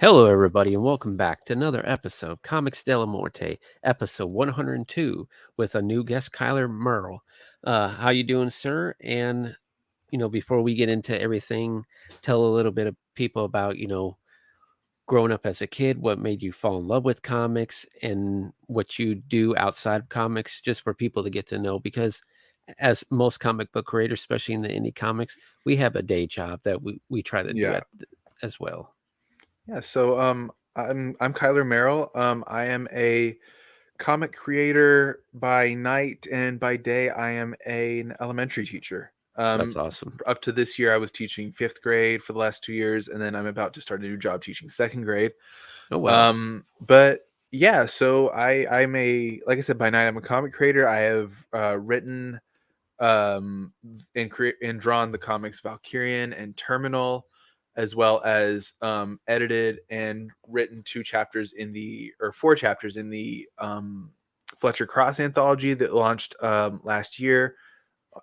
Hello, everybody, and welcome back to another episode of Comics Della Morte, episode 102, with a new guest, Kylar Merrell. How you doing, sir? And before we get into everything, tell a little bit of people about growing up as a kid, what made you fall in love with comics, and what you do outside of comics, just for people to get to know. Because as most comic book creators, especially in the indie comics, we have a day job that we try to do Yeah. as well. Yeah. I'm Kylar Merrell. I am a comic creator by night, and by day I am an elementary teacher. That's awesome. Up to this year I was teaching fifth grade for the last 2 years, and then I'm about to start a new job teaching second grade. Oh wow. But yeah, so I'm a like I said, by night I'm a comic creator. I have written and drawn the comics Valkyrian and Terminal, as well as edited and written 4 chapters in the Fletcher Cross anthology that launched last year,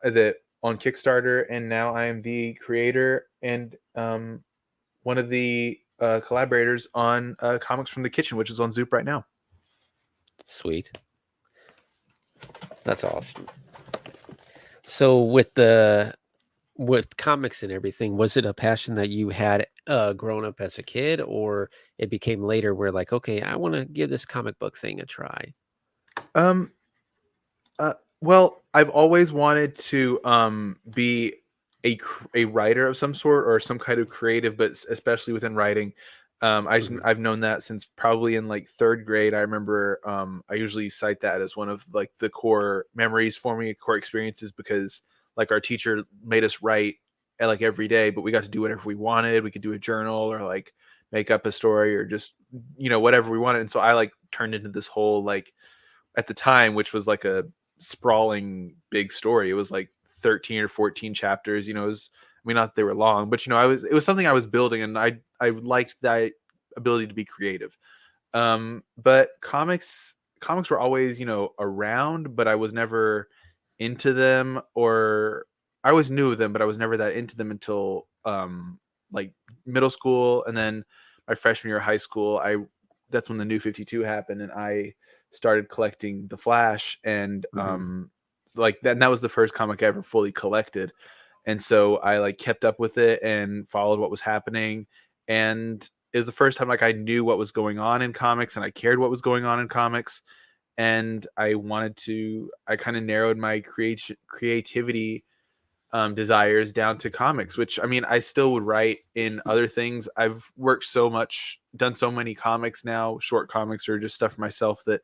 that on Kickstarter, and now I am the creator and one of the collaborators on Comics from the Kitchen, which is on Zoop right now. Sweet. That's awesome. So with comics and everything, was it a passion that you had growing up as a kid, or it became later where like, okay, I want to give this comic book thing a try? Um, well, I've always wanted to be a writer of some sort, or some kind of creative, but especially within writing. Hmm. I've known that since probably in like third grade. I remember I usually cite that as one of like the core memories for me, core experiences, because like our teacher made us write like every day, but we got to do whatever we wanted. We could do a journal, or like make up a story, or just whatever we wanted. And so I like turned into this whole, like, at the time, which was like a sprawling big story. It was like 13 or 14 chapters. It was, I mean, not that they were long, but it was something I was building, and I liked that ability to be creative. But comics were always, around, but I was never into them, or I always knew them, but I was never that into them until like middle school. And then my freshman year of high school, I that's when the New 52 happened, and I started collecting the Flash, and Hmm. like that, and that was the first comic I ever fully collected. And so I like kept up with it and followed what was happening, and it was the first time like I knew what was going on in comics, and I cared what was going on in comics. And I kind of narrowed my creativity desires down to comics, which, I mean, I still would write in other things. I've worked so much, done so many comics now, short comics or just stuff for myself, that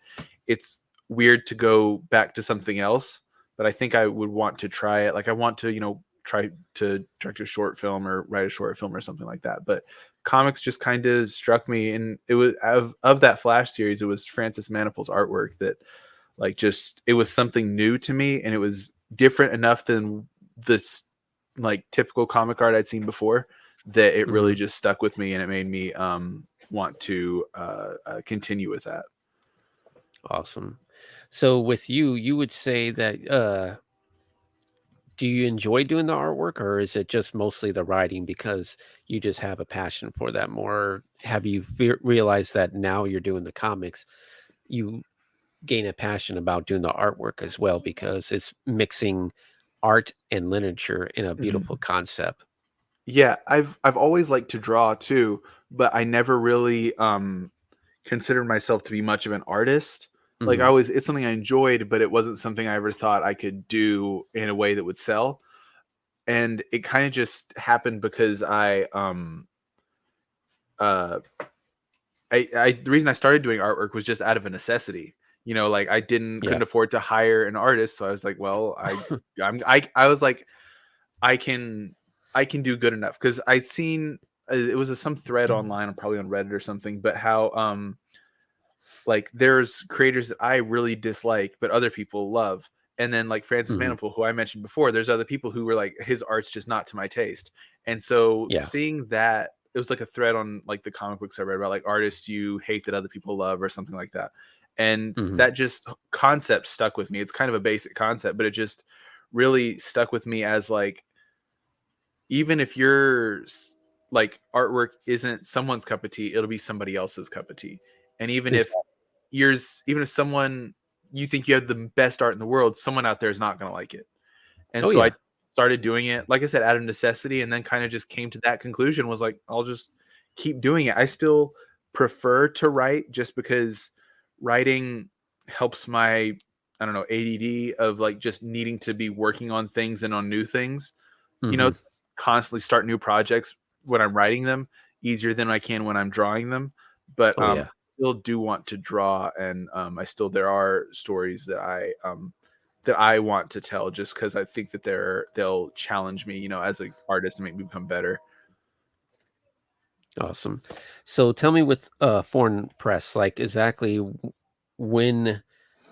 it's weird to go back to something else. But I think I would want to try it. Like, I want to, try to direct a short film or write a short film or something like that. But comics just kind of struck me, and it was of that Flash series, it was Francis Manipul's artwork that, like, just, it was something new to me, and it was different enough than this like typical comic art I'd seen before, that it really Hmm. just stuck with me, and it made me want to continue with that. Awesome. So with you, you would say that do you enjoy doing the artwork, or is it just mostly the writing because you just have a passion for that more? Have you realized that now you're doing the comics, you gain a passion about doing the artwork as well because it's mixing art and literature in a Mhm. beautiful concept? Yeah, I've always liked to draw too, but I never really considered myself to be much of an artist. Like, Hmm. it's something I enjoyed, but it wasn't something I ever thought I could do in a way that would sell. And it kind of just happened because uh the reason I started doing artwork was just out of a necessity. Like, I didn't Yeah. couldn't afford to hire an artist, so I was like, well, I was like, I can I can do good enough, because I'd seen, it was some thread online, probably on Reddit or something, but how like, there's creators that I really dislike but other people love. And then, like, Francis Hmm. Manipul, who I mentioned before, there's other people who were like, his art's just not to my taste. And so Yeah. seeing that, it was like a thread on like the comic books I read about, like, artists you hate that other people love, or something like that. And Hmm. that just concept stuck with me. It's kind of a basic concept, but it just really stuck with me as, like, even if you're like artwork isn't someone's cup of tea, it'll be somebody else's cup of tea. And even if someone, you think you have the best art in the world, someone out there is not going to like it. And Oh so I yeah. started doing it, like I said, out of necessity, and then kind of just came to that conclusion, was like, I'll just keep doing it. I still prefer to write just because writing helps my, I don't know, ADD of like just needing to be working on things and on new things, you know, Hmm. constantly start new projects when I'm writing them easier than I can when I'm drawing them. But Oh yeah. still do want to draw, and there are stories that I want to tell, just because I think that they'll challenge me, as an artist, and make me become better. Awesome. So tell me with foreign press, like exactly when,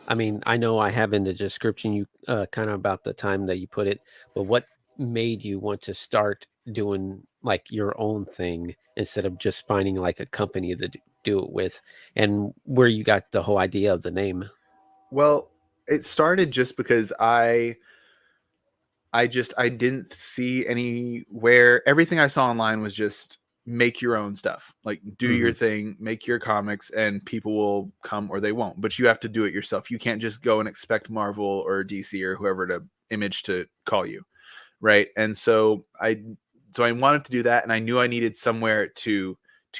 I mean, I know I have in the description you kind of about the time that you put it, but what made you want to start doing like your own thing instead of just finding like a company to do it with, and where you got the whole idea of the name? Well, it started just because I didn't see anywhere. Everything I saw online was just make your own stuff. Like, do your Hmm. thing, make your comics, and people will come or they won't. But you have to do it yourself. You can't just go and expect Marvel or DC or whoever to Image to call you, right? And so I wanted to do that, and I knew I needed somewhere to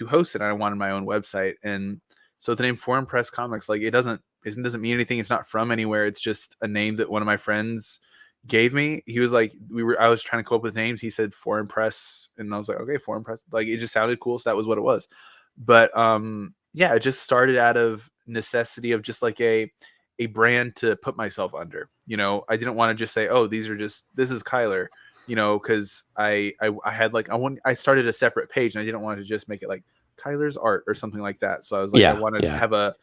host it. I wanted my own website, and so the name Foreign Press Comics, like, it doesn't mean anything. It's not from anywhere. It's just a name that one of my friends gave me. He was like, I was trying to come up with names. He said Foreign Press, and I was like, okay, Foreign Press. Like, it just sounded cool, so that was what it was. But yeah, it just started out of necessity of just like a brand to put myself under. I didn't want to just say, oh, this is Kylar, because I had like I started a separate page, and I didn't want to just make it like Kylar's art or something like that. So I was like, I Yeah, want to yeah, have a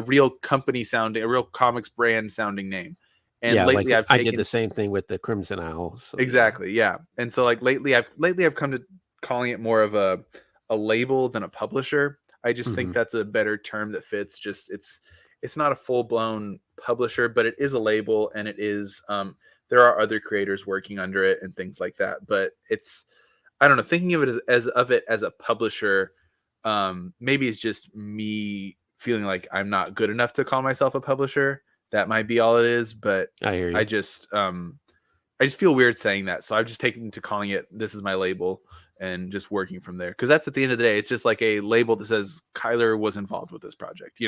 real company sounding, a real comics brand sounding name. And yeah. Like lately I've I did taken. the same thing with the Crimson Owl. So yeah. Exactly, yeah. And so like lately I've come to calling it more of a label than a publisher. I just think Hmm. that's a better term that fits. Just it's not a full-blown publisher, but it is a label, and it is there are other creators working under it and things like that. But it's, I don't know, thinking of it as a publisher, maybe it's just me feeling like I'm not good enough to call myself a publisher. That might be all it is, but I hear I you. just I just feel weird saying that. So I've just taken to calling it, this is my label, and just working from there. Cause that's, at the end of the day, it's just like a label that says Kylar was involved with this project.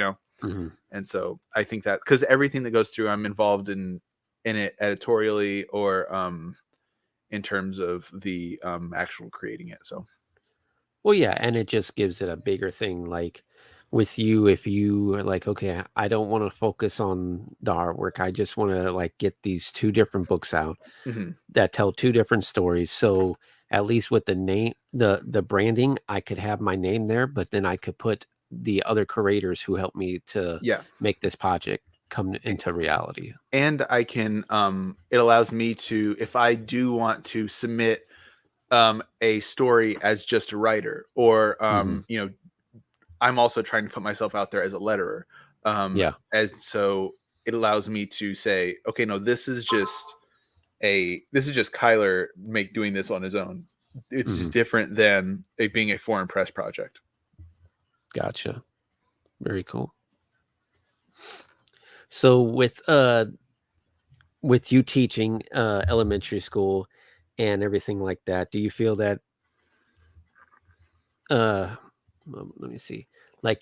Hmm. And so I think that, cause everything that goes through, I'm involved in it editorially, or in terms of the actual creating it. So Well, yeah, and it just gives it a bigger thing. Like with you, if you are like, okay, I don't want to focus on the artwork. I just want to like get these two different books out mhm. that tell two different stories. So at least with the name, the branding, I could have my name there, but then I could put the other curators who helped me to Yeah. make this project come A- into reality. And I can, it allows me to, if I do want to submit a story as just a writer, or Hmm. I'm also trying to put myself out there as a letterer. Yeah. As so it allows me to say, okay, no, this is just Kylar doing this on his own. It's Hmm. just different than it being a foreign press project. Gotcha. Very cool. So with you teaching elementary school and everything like that, do you feel that uh let me see, like,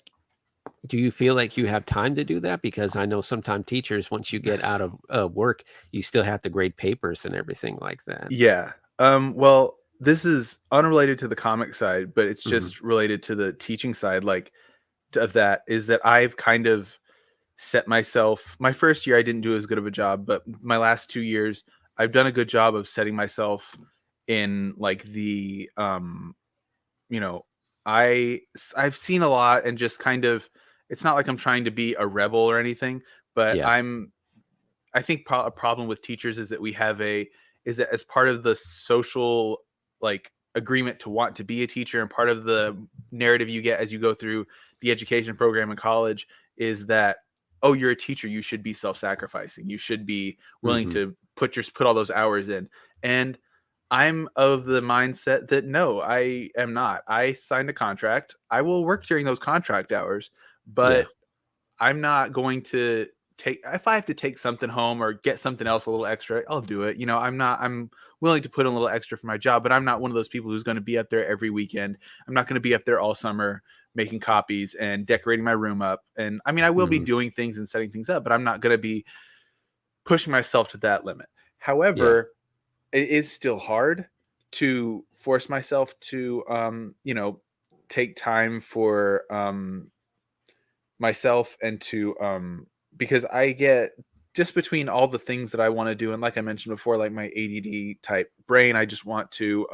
do you feel like you have time to do that? Because I know sometimes teachers, once you get out of work, you still have to grade papers and everything like that. Yeah. Well, this is unrelated to the comic side, but it's Hmm. just related to the teaching side. Like, of that is that I've kind of set myself, my first year I didn't do as good of a job, but my last 2 years I've done a good job of setting myself in like the you know I've seen a lot, and just kind of, it's not like I'm trying to be a rebel or anything, but Yeah. I think a problem with teachers is that is that as part of the social, like, agreement to want to be a teacher, and part of the narrative you get as you go through the education program in college, is that, oh, you're a teacher, you should be self-sacrificing, you should be willing Hmm. to put all those hours in. And I'm of the mindset that no, I am not. I signed a contract. I will work during those contract hours, Yeah. but I'm not going to take if I have to take something home or get something else a little extra, I'll do it. I'm willing to put in a little extra for my job, but I'm not one of those people who's going to be up there every weekend. I'm not going to be up there all summer making copies and decorating my room up. And I mean, I will be Mhm. doing things and setting things up, but I'm not going to be pushing myself to that limit. Yeah. However, it is still hard to force myself to take time for myself and to because I get just between all the things that I want to do, and like I mentioned before, like my ADD type brain, I just want to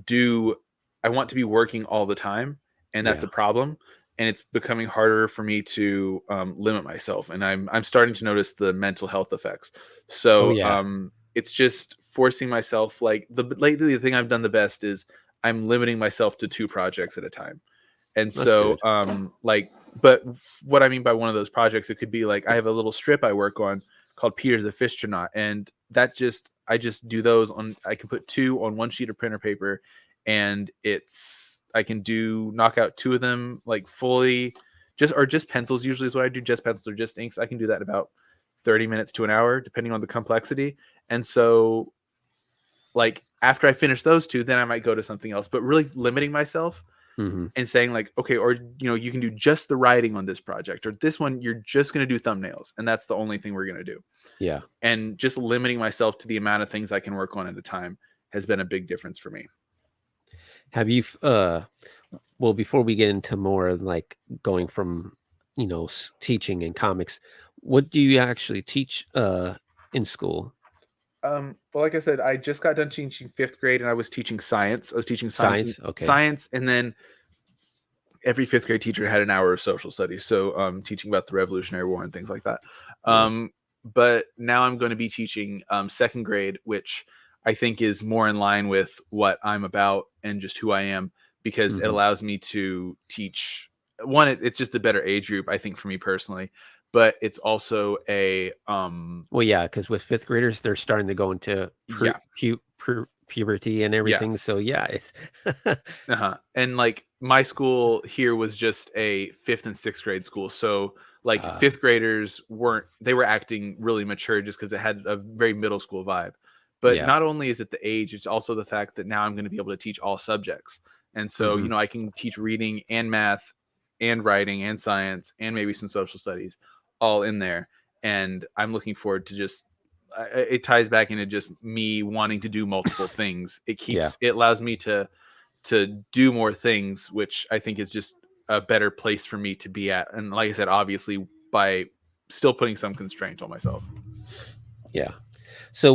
do I want to be working all the time, and that's Yeah. a problem. And it's becoming harder for me to limit myself, and I'm starting to notice the mental health effects. Oh, So yeah. it's just forcing myself. Like lately, the thing I've done the best is I'm limiting myself to 2 projects at a time. And That's so, good. but what I mean by one of those projects, it could be like I have a little strip I work on called Peter the Fistronaut, and I just do those on. I can put 2 on one sheet of printer paper, and I can knock out 2 of them like fully, just pencils. Usually is what I do, just pencils or just inks. I can do that in about 30 minutes to an hour, depending on the complexity. And so, like after I finish those 2, then I might go to something else. But really limiting myself Mhm. and saying like, okay, or you can do just the writing on this project, or this one you're just going to do thumbnails, and that's the only thing we're going to do. Yeah. And just limiting myself to the amount of things I can work on at a time has been a big difference for me. Have you well, before we get into more like going from, teaching in comics, what do you actually teach in school? Well, like I said, I just got done teaching 5th grade, and I was teaching science. I was teaching Science? Okay. science, and then every 5th grade teacher had an hour of social studies, so teaching about the Revolutionary War and things like that. Yeah. But now I'm going to be teaching 2nd grade, which I think is more in line with what I'm about and just who I am, because it Mhm. allows me to teach. One, it's just a better age group, I think, for me personally, but it's also a Well, yeah, because with 5th graders, they're starting to go into yeah, puberty and yeah. everything. So yeah, it's Uh-huh. And like my school here was just a 5th and 6th grade school. So like uh, 5th graders they were acting really mature just because it had a very middle school vibe. But yeah. not only is it the age, it's also the fact that now I'm going to be able to teach all subjects. And so, Mhm. I can teach reading and math and writing and science and maybe some social studies all in there. And I'm looking forward to just it ties back into just me wanting to do multiple things. Yeah. It allows me to do more things, which I think is just a better place for me to be at. And like I said, obviously by still putting some constraint on myself. Yeah. So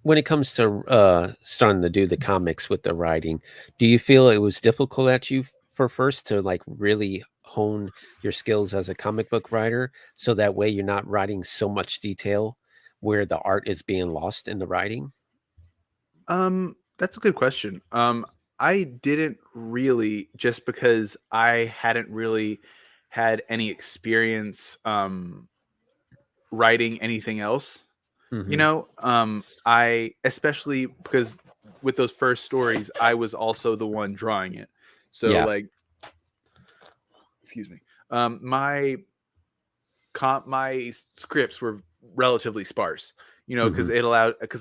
when it comes to starting to do the comics with the writing, do you feel it was difficult at you for first to like really hone your skills as a comic book writer so that way you're not writing so much detail where the art is being lost in the writing? That's a good question. I didn't really, just because I hadn't really had any experience writing anything else. Hmm. I especially because with those first stories, I was also the one drawing it. So Yeah. like, excuse me. My my scripts were relatively sparse, Hmm. because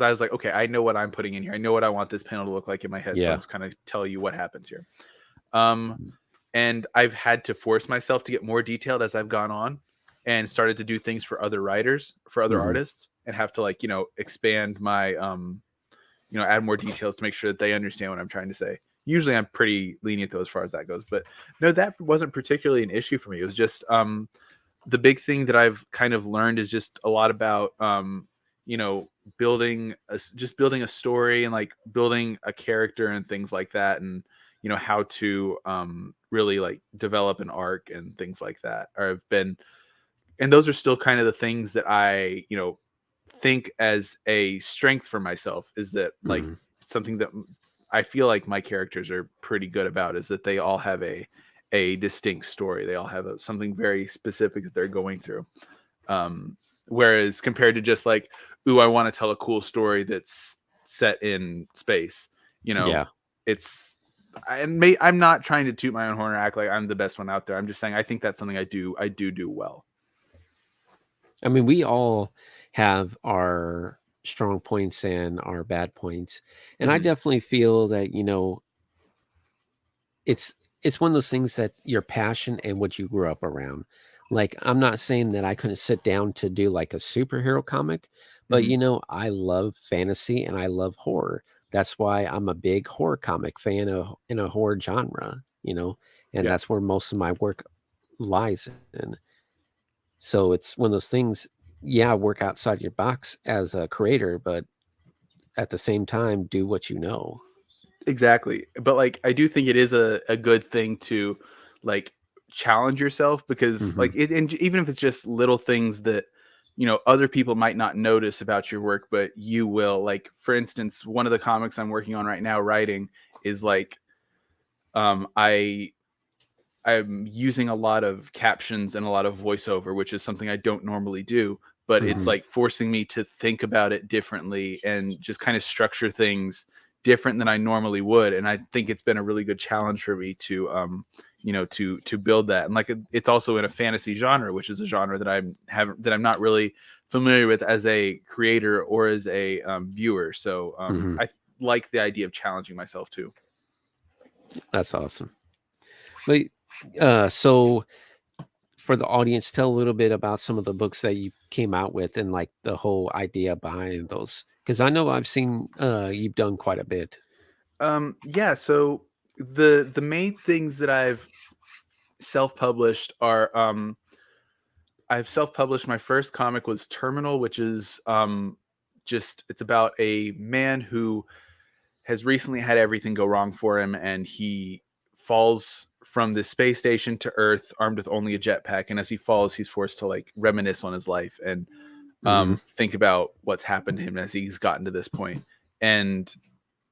I was like, okay, I know what I'm putting in here. I know what I want this panel to look like in my head. So I'm Yeah. just kind of tell you what happens here. Um, and I've had to force myself to get more detailed as I've gone on and started to do things for other writers, for other Hmm. artists, and have to like, expand my, add more details to make sure that they understand what I'm trying to say. Usually I'm pretty lenient though as far as that goes, but no, that wasn't particularly an issue for me. It was just, the big thing that I've kind of learned is just a lot about you know just building a story and like building a character and things like that, and how to really like develop an arc and things like that. Or I've been and those are still kind of the things that I think as a strength for myself, is that like Hmm. something that I feel like my characters are pretty good about, is that they all have a distinct story. They all have something very specific that they're going through. Um, Whereas compared to just like, ooh, I want to tell a cool story that's set in space. You know, Yeah. I'm not trying to toot my own horn or act like I'm the best one out there. I'm just saying I think that's something I do well. I mean, we all have our strong points and our bad points. And I Mm-hmm. definitely feel that, it's it's one of those things that your passion and what you grew up around. Like, I'm not saying that I couldn't sit down to do like a superhero comic, but Mm-hmm. I love fantasy and I love horror. That's why I'm a big horror comic fan of in a horror genre, and Yeah, that's where most of my work lies in. So it's one of those things, yeah, work outside your box as a creator, but at the same time, do what you know. exactly. But like, I do think it is a good thing to like challenge yourself because Hmm. like and even if it's just little things that other people might not notice about your work, but you will. Like, for instance, one of the comics I'm working on right now writing is like I I'm using a lot of captions and a lot of voiceover, which is something I don't normally do, but it's Hmm. like forcing me to think about it differently and just kind of structure things different than I normally would. And I think it's been a really good challenge for me to to build that. And like it's also in a fantasy genre, which is a genre that I'm not really familiar with as a creator or as a viewer. So Hmm. I like the idea of challenging myself too. That's awesome. But so for the audience, tell a little bit about some of the books that you came out with and like the whole idea behind those. Because I know I've seen you've done quite a bit. Yeah, so the main things that I've self-published are I've self-published. My first comic was Terminal, which is just it's about a man who has recently had everything go wrong for him, and he falls from the space station to Earth armed with only a jetpack, and as he falls he's forced to like reminisce on his life and Hmm. think about what's happened to him as he's gotten to this point. And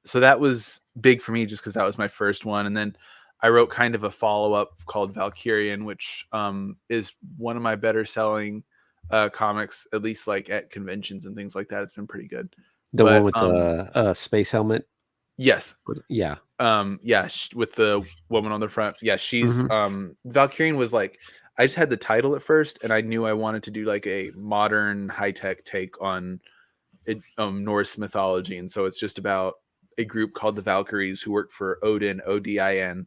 so that was big for me just because that was my first one. And then I wrote kind of a follow up called Valkyrian, which is one of my better selling comics, at least like at conventions and things like that. It's been pretty good. The one But with the space helmet. yes, Yeah. yeah, with the woman on the front. Yeah, she's Hmm. Valkyrian was like I just had the title at first, and I knew I wanted to do like a modern high tech take on Norse mythology, and so it's just about a group called the Valkyries who work for Odin, Odin,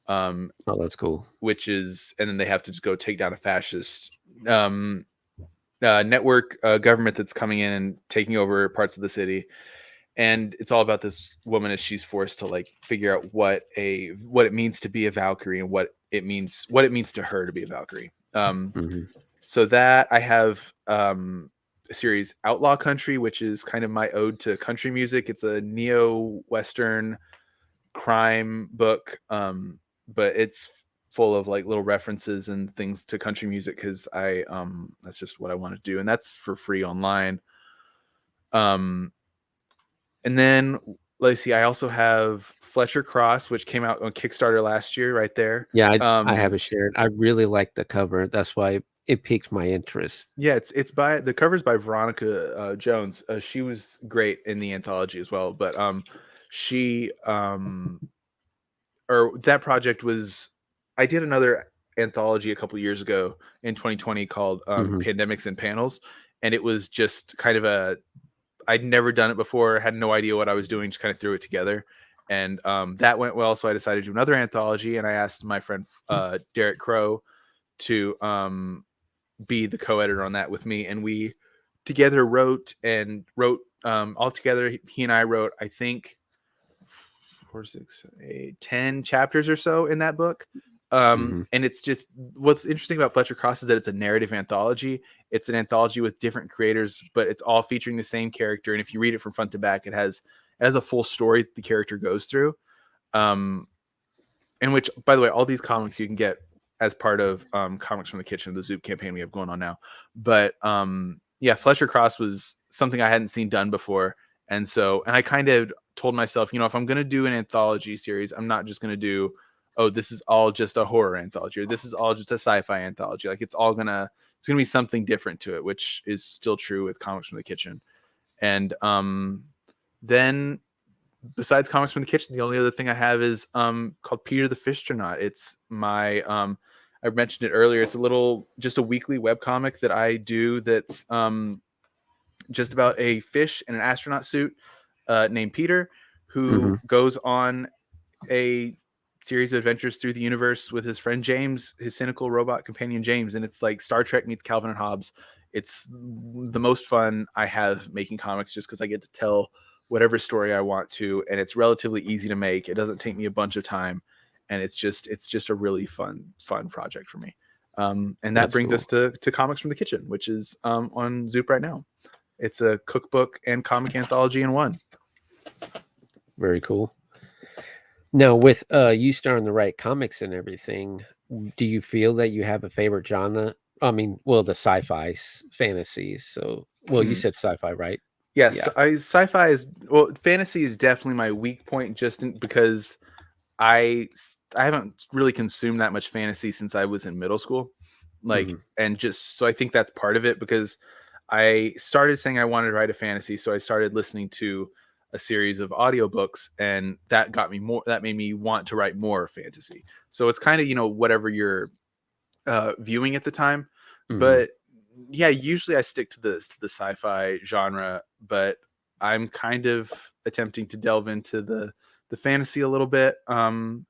um, Oh, that's cool. which is, and then they have to just go take down a fascist um, network government that's coming in and taking over parts of the city. And it's all about this woman as she's forced to like figure out what it means to be a Valkyrie and what it means to her to be a Valkyrie. Hmm. So that I have a series Outlaw Country, which is kind of my ode to country music. It's a neo-Western crime book, but it's full of like little references and things to country music because I that's just what I want to do, and that's for free online. Um, and then let's see, I also have Fletcher Cross, which came out on Kickstarter last year, right there. Yeah, I have it shared. I really like the cover. That's why it piqued my interest. Yeah, it's by the cover's by Veronica Jones. She was great in the anthology as well, but she or that project was I did another anthology a couple years ago in 2020 called Hmm. Pandemics and Panels, and it was just kind of a I'd never done it before, had no idea what I was doing, just kind of threw it together. And that went well, so I decided to do another anthology, and I asked my friend Derek Crow to be the co-editor on that with me, and we together wrote all together. He and I wrote, I think, 10 chapters or so in that book. Hmm. And it's just what's interesting about Fletcher Cross is that it's a narrative anthology. It's an anthology with different creators, but it's all featuring the same character. And if you read it from front to back, it has a full story the character goes through. Um, in which, by the way, all these comics you can get as part of Comics from the Kitchen, the Zoop campaign we have going on now. But yeah, Fletcher Cross was something I hadn't seen done before. And I kind of told myself, if I'm going to do an anthology series, I'm not just going to do, oh, this is all just a horror anthology, or this is all just a sci-fi anthology. Like it's going to be something different to it, which is still true with Comics from the Kitchen. And then besides Comics from the Kitchen, the only other thing I have is called Peter the Fistronaut. It's my I mentioned it earlier. It's just a weekly webcomic that I do that's just about a fish in an astronaut suit named Peter, who Mm-hmm. goes on a series of adventures through the universe with his friend James, his cynical robot companion James, and it's like Star Trek meets Calvin and Hobbes. It's the most fun I have making comics, just because I get to tell whatever story I want to, and it's relatively easy to make. It doesn't take me a bunch of time, and it's just a really fun project for me. And that That's brings us cool. to Comics from the Kitchen, which is on Zoop right now. It's a cookbook and comic anthology in one. Very cool. Now, with you starting to write comics and everything, do you feel that you have a favorite genre? I mean, well, the sci-fi fantasies. So, well, you Mhm. said sci-fi, right? Yes, Yeah. sci-fi is, well, fantasy is definitely my weak point, because I haven't really consumed that much fantasy since I was in middle school, like, Hmm. and just so I think that's part of it, because I started saying I wanted to write a fantasy, so I started listening to a series of audiobooks, and that made me want to write more fantasy. So it's kind of, whatever you're viewing at the time. Hmm. But yeah, usually I stick to the sci-fi genre, but I'm kind of attempting to delve into the fantasy a little bit. And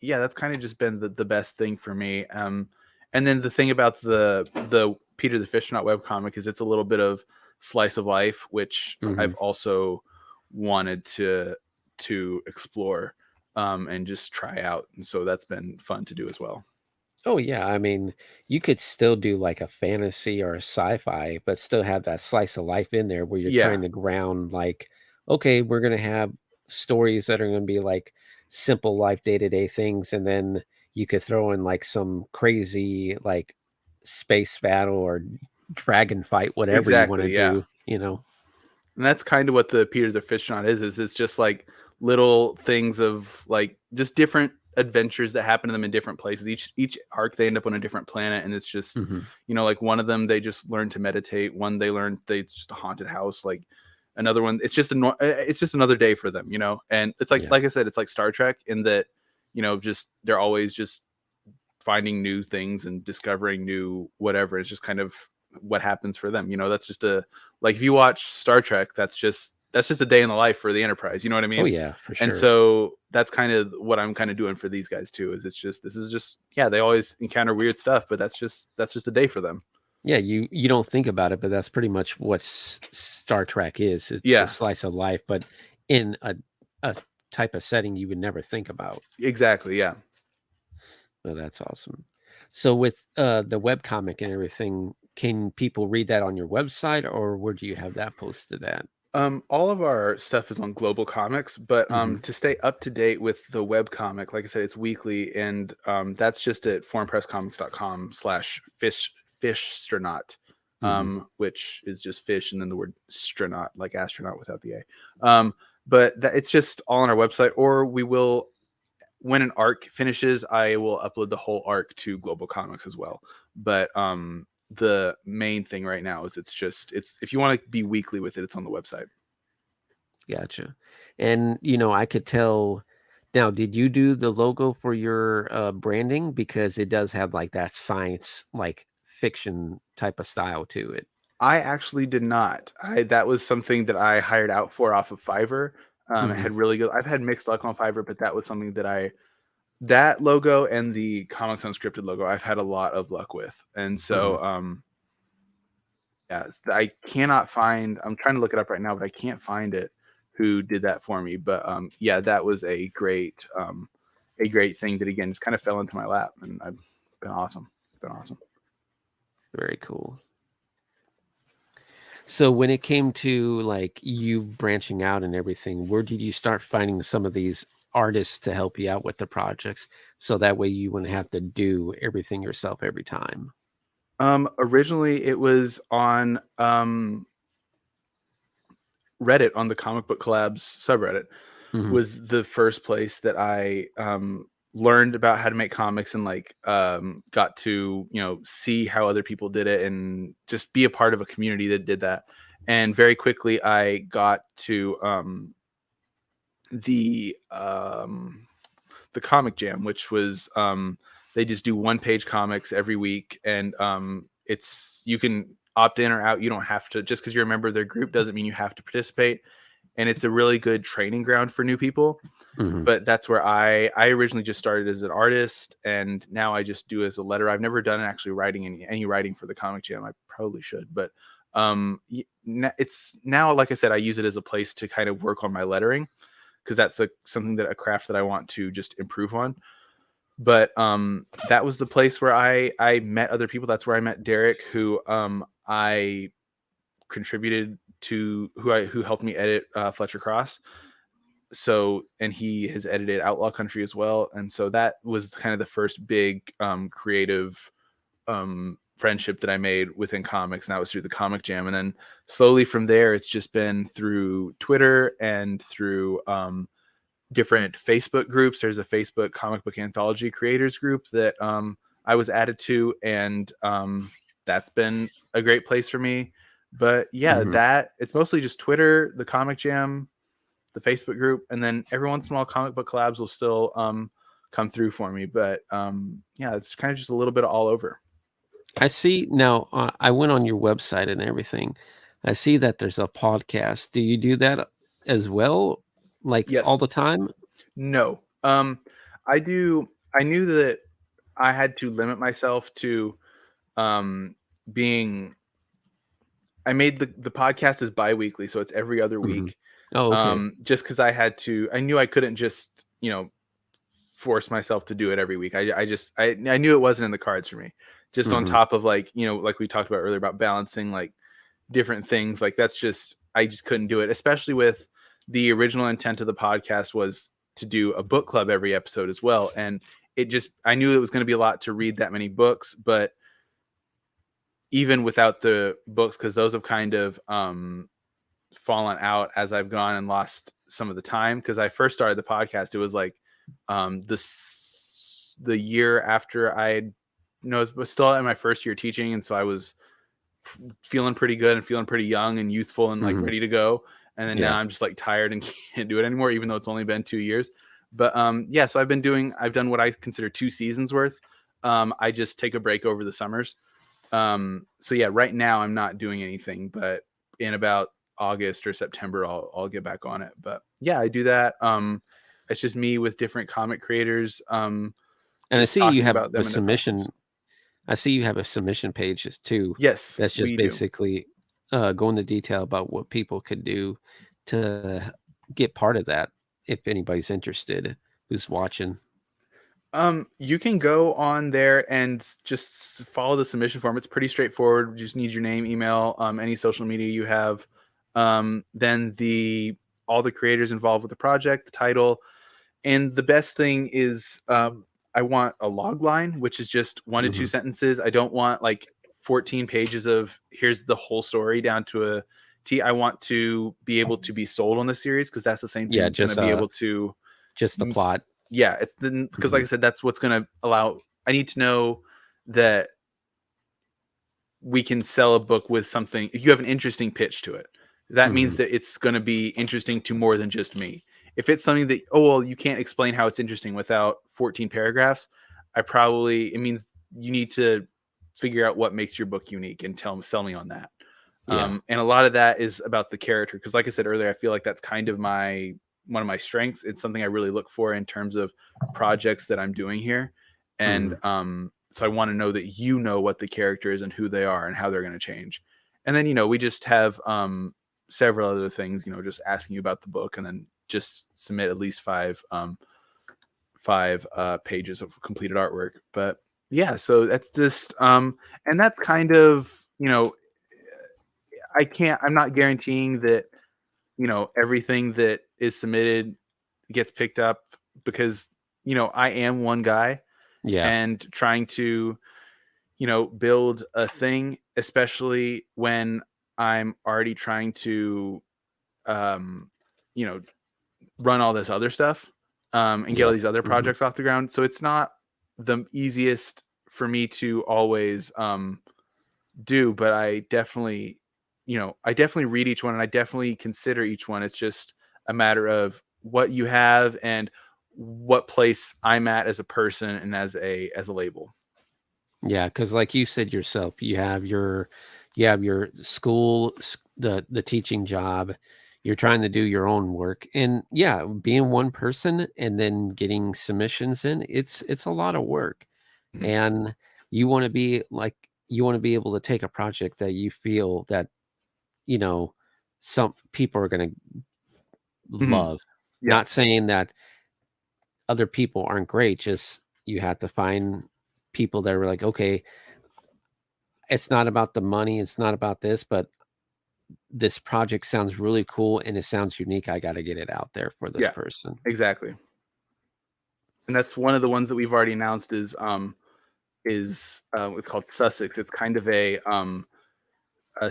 yeah, that's kind of just been the best thing for me. And then the thing about the Peter the Fishernaut webcomic is it's a little bit of slice of life, which Hmm. I've also wanted to explore and just try out. And so that's been fun to do as well. Oh yeah, I mean, you could still do like a fantasy or a sci-fi, but still have that slice of life in there where you're Yeah, trying to ground like, okay, we're gonna have stories that are gonna be like simple life day-to-day things, and then you could throw in like some crazy like space battle or dragon fight, whatever you want to exactly. Yeah. do, you know. And that's kind of what the Peter the Fishernaut is it's just like little things of like just different adventures that happen to them in different places. Each arc they end up on a different planet, and it's just, Hmm. like one of them they just learn to meditate, one they learn it's just a haunted house, like another one it's just another day for them, and it's like Yeah. like I said, it's like Star Trek in that, just they're always just finding new things and discovering new whatever. It's just kind of what happens for them. That's just a, like, if you watch Star Trek, that's just a day in the life for the Enterprise. You know what I Oh mean? yeah, for And sure. so that's kind of what I'm kind of doing for these guys too. This is just, yeah, they always encounter weird stuff, but that's just a day for them. Yeah, you don't think about it, but that's pretty much what Star Trek is. It's a Yeah, slice of life, but in a type of setting you would never think about. exactly. Yeah. Oh, that's awesome. So with the web comic and everything, can people read that on your website, or where do you have that posted at? All of our stuff is on Global Comics, but Hmm. to stay up to date with the web comic, like I said, it's weekly, and that's just at foreignpresscomics.com/fishstronaut, Hmm. which is just fish and then the word stronaut, like astronaut without the A. But it's just all on our website, or we will, when an arc finishes, I will upload the whole arc to Global Comics as well. But the main thing right now is it's if you want to be weekly with it, it's on the website. Gotcha. And I could tell. Now, did you do the logo for your branding? Because it does have like that science, like fiction type of style to it. I actually did not. That was something that I hired out for off of Fiverr. It Hmm. had really good. I've had mixed luck on Fiverr, but that was something that logo and the Comics Unscripted logo I've had a lot of luck with. And Hmm. so yeah, I cannot find. I'm trying to look it up right now, but I can't find it. Who did that for me? But yeah, that was a great thing that again just kind of fell into my lap, and I've been awesome. It's been awesome. Very cool. So when it came to like you branching out and everything, where did you start finding some of these artists to help you out with the projects so that way you wouldn't have to do everything yourself every time? Originally it was on Reddit, on the Comic Book Collabs subreddit, Hmm. was the first place that I learned about how to make comics, and like got to see how other people did it and just be a part of a community that did that. And very quickly I got to the comic jam, which was they just do 1-page comics every week, and it's you can opt in or out. You don't have to, just because you're a member of their group doesn't mean you have to participate. And it's a really good training ground for new people. Mhm. But that's where I originally just started as an artist, and now I just do as a letterer. I've never done actually writing any writing for the comic jam. I probably should, but it's now, like I said, I use it as a place to kind of work on my lettering, because that's something that a craft that I want to just improve on. But that was the place where I met other people. That's where I met Derek, who I contributed to, who helped me edit Fletcher Cross. So, and he has edited Outlaw Country as well, and so that was kind of the first big creative friendship that I made within comics, and that was through the Comic Jam. And then slowly from there, it's just been through Twitter and through different Facebook groups. There's a Facebook comic book anthology creators group that I was added to, and that's been a great place for me. But yeah, Mhm. that it's mostly just Twitter, the Comic Jam, the Facebook group, and then every once in a while comic book collabs will still come through for me. But yeah, it's kind of just a little bit of all over. I see now, I went on your website and everything. I see that there's a podcast. Do you do that as well, like, Yes. all the time? No. I do. I knew that I had to limit myself to um being. I made the podcast is bi-weekly, so it's every other Mhm. week. Oh, okay. Just because I knew I couldn't just force myself to do it every week. I knew it wasn't in the cards for me. Just on Mhm. top of, like, like we talked about earlier about balancing like different things, like that's just, I just couldn't do it, especially with the original intent of the podcast was to do a book club every episode as well. And I knew it was going to be a lot to read that many books, but even without the books, because those have kind of fallen out as I've gone and lost some of the time. Because I first started the podcast, it was like the year after I was still in my first year teaching, and so I was feeling pretty good and feeling pretty young and youthful and like Mhm. ready to go. And then now Yeah. I'm just like tired and can't do it anymore, even though it's only been 2 years. But yeah, so I've done what I consider 2 seasons worth. I just take a break over the summers. So yeah, right now I'm not doing anything, but in about August or September, I'll get back on it. But yeah, I do that. It's just me with different comic creators, And I just see you talking have about a them and their submission projects. I see you have a submission page too. Yes, That's just we do. basically, go into detail about what people could do to get part of that, if anybody's interested who's watching. You can go on there and just follow the submission form. It's pretty straightforward. You just need your name, email, any social media you have. Then all the creators involved with the project, the title, and the best thing is, I want a log line, which is just 1 to 2 Mhm. sentences. I don't want like 14 pages of here's the whole story down to a T. I want to be able to be sold on the series, because that's the same thing Yeah, that's going to be able to, just the plot. yeah, it's the, because like I Mhm. said, that's what's going to allow. I need to know that we can sell a book with something. If you have an interesting pitch to it, that means Mhm. that it's going to be interesting to more than just me. If it's something that, oh well, you can't explain how it's interesting without 14 paragraphs, it means you need to figure out what makes your book unique and sell me on that. Yeah. And a lot of that is about the character, because like I said earlier, I feel like that's kind of one of my strengths. It's something I really look for in terms of projects that I'm doing here. And Mhm. so I want to know that you know what the character is and who they are and how they're going to change. And then we just have several other things, just asking you about the book, and then just submit at least five pages of completed artwork. But yeah, so that's just and that's kind of, I'm not guaranteeing that everything that is submitted gets picked up, because I am one guy, Yeah. and trying to build a thing, especially when I'm already trying to um you know run all this other stuff, and get all Yep. these other Mhm. projects off the ground. So it's not the easiest for me to always do, but I definitely I definitely read each one and I definitely consider each one. It's just a matter of what you have and what place I'm at as a person and as a label. Yeah, because like you said yourself, you have your school, the teaching job. You're trying to do your own work, and yeah, being one person and then getting submissions in, it's a lot of work, Mhm. and you want to be able to take a project that you feel that you know some people are going to Mhm. love. Yeah. Not saying that other people aren't great, just you have to find people that are like, okay, it's not about the money, it's not about this, but this project sounds really cool and it sounds unique. I got to get it out there for this Yeah. person. Exactly. And that's one of the ones that we've already announced is it's called Sussex. It's kind of a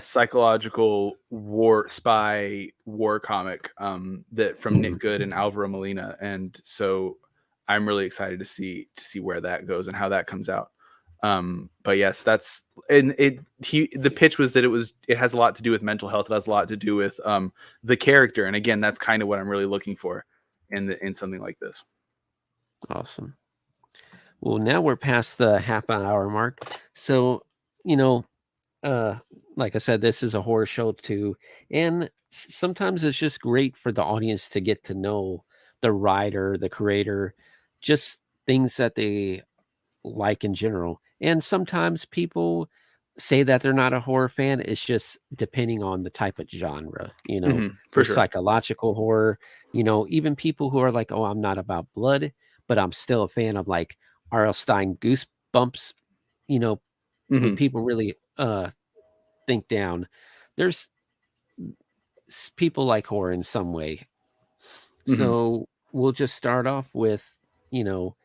psychological war comic that from Mhm. Nick Good and Alvaro Molina, and so I'm really excited to see where that goes and how that comes out. But yes, that's and the pitch was that it has a lot to do with mental health. It has a lot to do with the character, and again, that's kind of what I'm really looking for in something like this. Awesome. Well, now we're past the half an hour mark. So, you know, uh, like I said, this is a horror show too. And sometimes it's just great for the audience to get to know the writer, the creator, just things that they like in general. And sometimes people say that they're not a horror fan. It's just depending on the type of genre, For there's sure. psychological horror, even people who are like, oh, I'm not about blood, but I'm still a fan of like R.L. Stein Goosebumps, you know, when Hmm. people really think down, there's people like horror in some way. Hmm. So we'll just start off with, you know,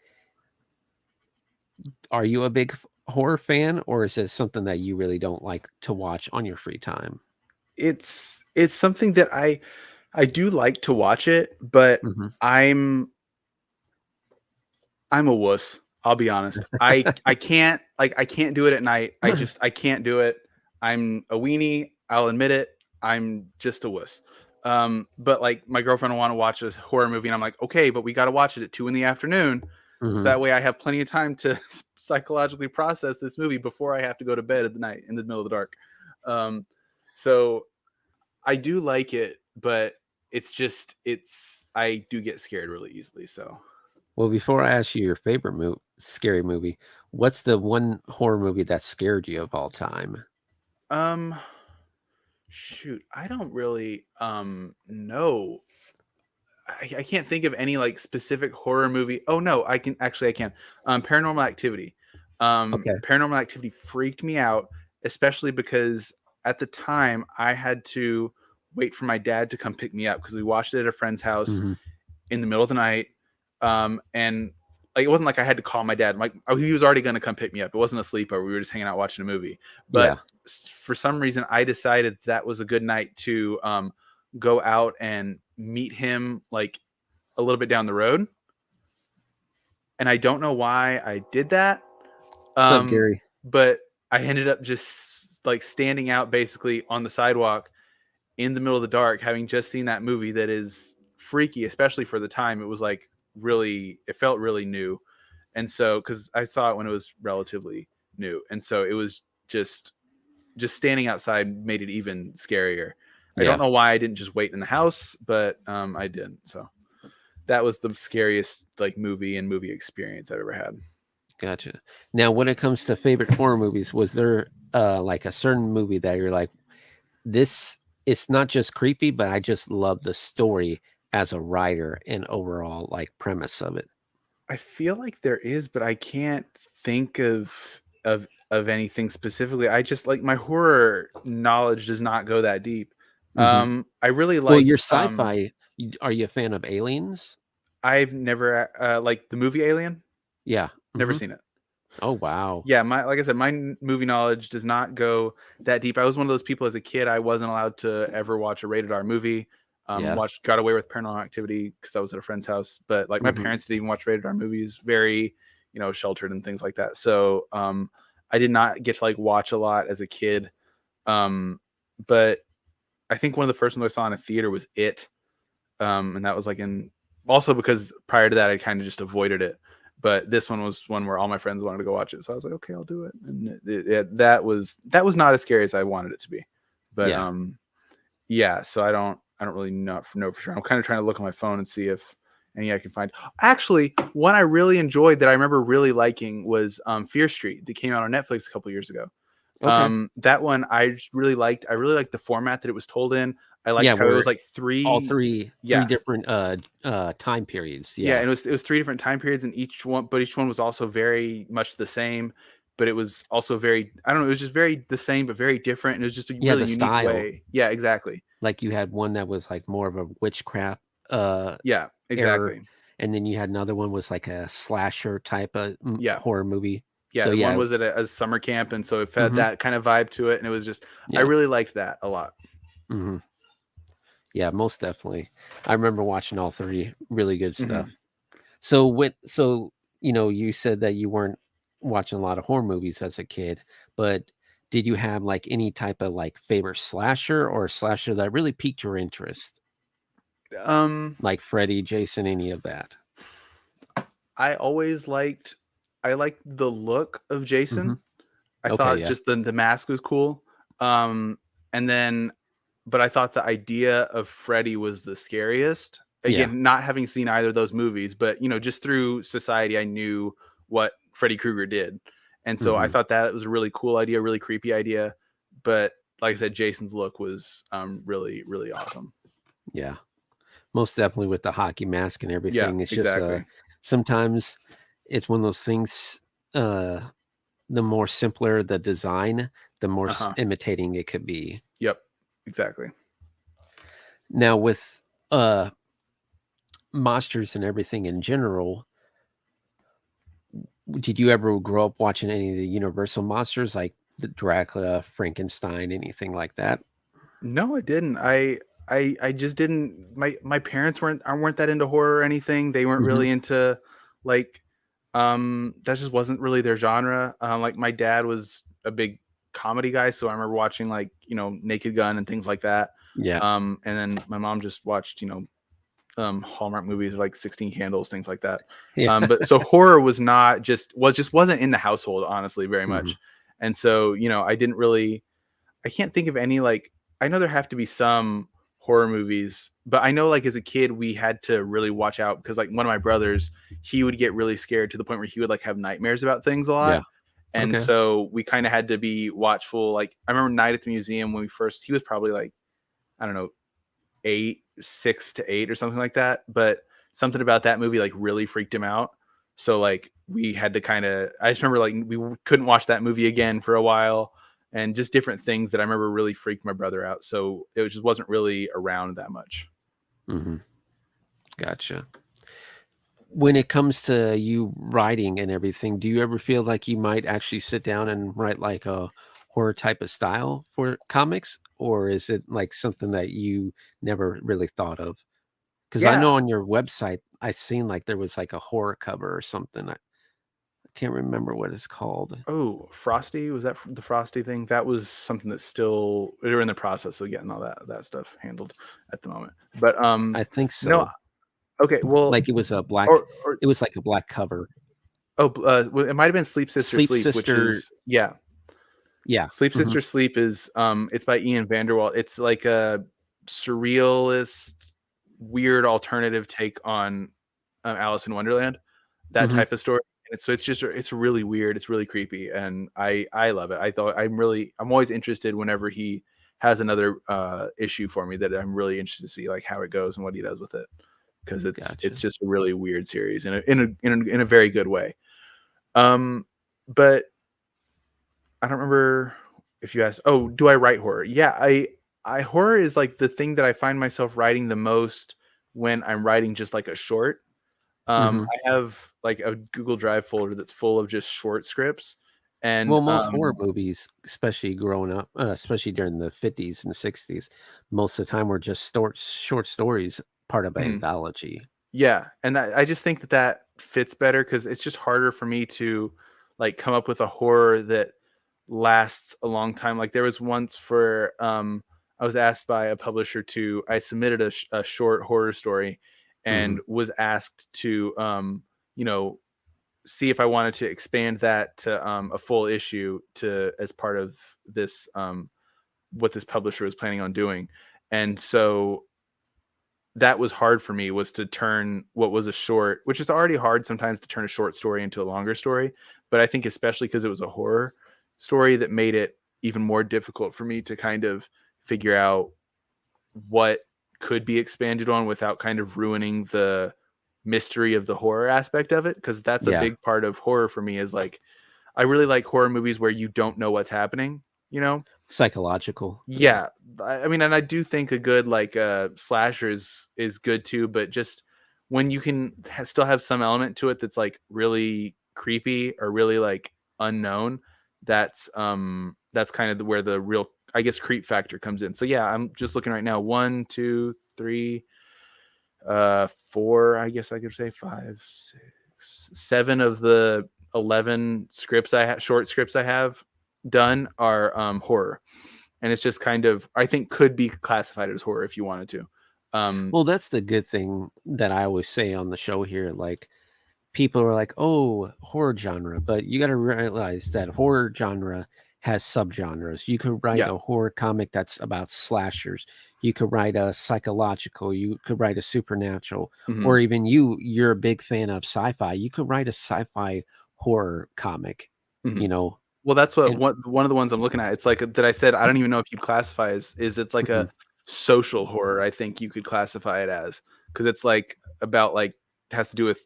are you a big horror fan, or is it something that you really don't like to watch on your free time? It's something that I do like to watch it, but Mhm. I'm I'm a wuss. I'll be honest. I can't I can't do it at night. I can't do it. I'm a weenie. I'll admit it. I'm just a wuss. But like my girlfriend will want to watch this horror movie, and I'm like, okay, but we got to watch it at 2 in the afternoon, so Mhm. that way I have plenty of time to psychologically process this movie before I have to go to bed at the night in the middle of the dark. Um, so I do like it, but it's I do get scared really easily. So Well, before I ask you your favorite scary movie, what's the one horror movie that scared you of all time? um shoot, I don't really know. I can't think of any like specific horror movie. Oh no, I can. Paranormal Activity. Okay. Paranormal Activity freaked me out, especially because at the time I had to wait for my dad to come pick me up because we watched it at a friend's house Mhm. in the middle of the night. And like it wasn't like I had to call my dad. Like he was already going to come pick me up. It wasn't a sleepover. We were just hanging out watching a movie. But Yeah. for some reason, I decided that was a good night to go out and meet him like a little bit down the road. And I don't know why I did that. What's up, Um, Gary? but I ended up just like standing out basically on the sidewalk in the middle of the dark, having just seen that movie that is freaky, especially for the time. It was like it felt really new. And so, because I saw it when it was relatively new. And so it was just standing outside made it even scarier. I don't Yeah. know why I didn't just wait in the house, but I didn't. So that was the scariest like movie experience I've ever had. Gotcha. Now, when it comes to favorite horror movies, was there like a certain movie that you're like, this it's not just creepy, but I just love the story as a writer and overall like premise of it? I feel like there is, but I can't think of anything specifically. I just like my horror knowledge does not go that deep. Hmm. I really Well, your like sci-fi, are you a fan of aliens? I've never like the movie Alien, Yeah. never Hmm. seen it. Oh, wow. Yeah, my like I said, my movie knowledge does not go that deep. I was one of those people as a kid. I wasn't allowed to ever watch a rated R movie. Yeah. Got away with Paranormal Activity because I was at a friend's house, but like my Hmm. parents didn't even watch rated R movies. Very, sheltered and things like that. So I did not get to like watch a lot as a kid. Um, but I think one of the first ones I saw in a theater was It. And that was like also because prior to that I kind of just avoided it. But this one was one where all my friends wanted to go watch it, so I was like, okay, I'll do it. And that was not as scary as I wanted it to be. But Yeah. yeah, so I don't really know for sure. I'm kind of trying to look on my phone and see if any I can find. Actually, one I really enjoyed that I remember really liking was Fear Street that came out on Netflix a couple years ago. Okay. That one I just really liked. I really liked the format that it was told in. I Yeah, liked how it where was like all three. three Yeah, different time periods. yeah, Yeah. and it was three different time periods, and each one was also very much the same, but it was also very, I don't know, it was just very the same but very different, and it was just a Yeah, really the unique style. way. Yeah, exactly. Like you had one that was like more of a witchcraft Yeah, error, exactly. and then you had another one was like a slasher type of Yeah, horror movie. So yeah. One yeah. was at a summer camp, and so it had Hmm. that kind of vibe to it, and it was just I Yeah. really liked that a lot. Hmm. Yeah, most definitely. I remember watching all three. Really good Hmm. stuff. So you said that you weren't watching a lot of horror movies as a kid, but did you have like any type of like favorite slasher or slasher that really piqued your interest? Um, Like Freddy, Jason, any of that? I always liked I liked the look of Hmm. Jason. I Okay, thought yeah. just the mask was cool. And then, but I thought the idea of Freddy was the scariest. Yeah. Again, not having seen either of those movies, but just through society, I knew what Freddy Krueger did, and so I Hmm. thought that was a really cool idea, really creepy idea. But like I said, Jason's look was really really awesome. Yeah. Most definitely with the hockey mask and Yeah, everything. It's just exactly. sometimes it's one of those things, uh the more simpler the design, the more Uh huh. imitating it could be. Yep. Exactly. Now with uh monsters and everything in general, did you ever grow up watching any of the Universal monsters like the Dracula, Frankenstein, anything like that? No, I didn't. I just didn't. My parents weren't that into horror or anything. They weren't Hmm. really into like that just wasn't really their genre. Like my dad was a big comedy guy, so I remember watching like Naked Gun and things like that. Yeah. And then my mom just watched Hallmark movies like 16 Candles, things like that. Yeah. But so horror just wasn't in the household honestly very Hmm. much, and so I didn't really. I can't think of any like I know there have to be some horror movies, but I know like as a kid we had to really watch out because like one of my brothers, he would get really scared to the point where he would like have nightmares about things a lot. Yeah. And Okay. so we kind of had to be watchful. Like I remember Night at the Museum when he was probably like, I don't know, 6 to 8 or something like that. But something about that movie like really freaked him out. So like we had to I just remember like we couldn't watch that movie again for a while and just different things that I remember really freaked my brother out. So it just wasn't really around that much. Hmm. Gotcha. When it comes to you writing and everything, do you ever feel like you might actually sit down and write like a horror type of style for comics? Or is it like something that you never really thought of? Because I Yeah. know on your website, I seen like there was like a horror cover or something. I can't remember what it's called. Oh, Frosty, was that the Frosty thing? That was something that's still they're in the process of getting all that stuff handled at the moment. But I think no, so. okay, well, Like it was a black, or it was like a black cover. well, it might have been Sleep Sister Sleep Sleep, which Sister. is yeah. Yeah. Sleep Hmm. Sister Sleep is it's by Ian Vanderwalt. It's like a surrealist, weird alternative take on Alice in Wonderland, that Hmm. type of story. And it's really weird. It's really creepy, and I love it. I'm always interested whenever he has another issue for me that I'm really interested to see like how it goes and what he does with it because it's Gotcha. just a really weird series in a very good way. But I don't remember if you asked. Oh, do I write horror? Yeah, I horror is like the thing that I find myself writing the most when I'm writing just like a short. Hmm. I have like a Google Drive folder that's full of just short scripts, and Well, most horror movies, especially growing up, especially during the 50s and 60s, most of the time were just short stories, part of an mhm, anthology. yeah, and I just think that fits better because it's just harder for me to like come up with a horror that lasts a long time. Like there was once for I was asked by a publisher I submitted a short horror story, and Mhm. was asked to, you know, see if I wanted to expand that to a full issue to as part of this, what this publisher was planning on doing. And so that was hard for me, was to turn what was a short, which is already hard sometimes to turn a short story into a longer story. But I think especially because it was a horror story, that made it even more difficult for me to kind of figure out what could be expanded on without kind of ruining the mystery of the horror aspect of it. Because that's a Yeah. big part of horror for me, is like, I really like horror movies where you don't know what's happening, you know? Psychological. Yeah. Yeah, I mean, and I do think a good, like, slasher is good too, but just when you can still have some element to it that's like really creepy or really like unknown, that's kind of where the real, I guess, creep factor comes in. So yeah, I'm just looking right now. One, two, three, four. I guess I could say five, six, seven of the 11 scripts short scripts I have done are horror, and it's just kind of, I think, could be classified as horror if you wanted to. Well, that's the good thing that I always say on the show here. Like, people are like, "Oh, horror genre," but you got to realize that horror genre has subgenres. You could write Yeah. a horror comic that's about slashers. You could write a psychological. You could write a supernatural, Hmm. or even you're a big fan of sci-fi. You could write a sci-fi horror comic. Hmm. You know, Well, that's what and one of the ones I'm looking at. It's like that I said. I don't even know if you'd classify as it's like a mhm, social horror. I think you could classify it as, because it's like about, like, has to do with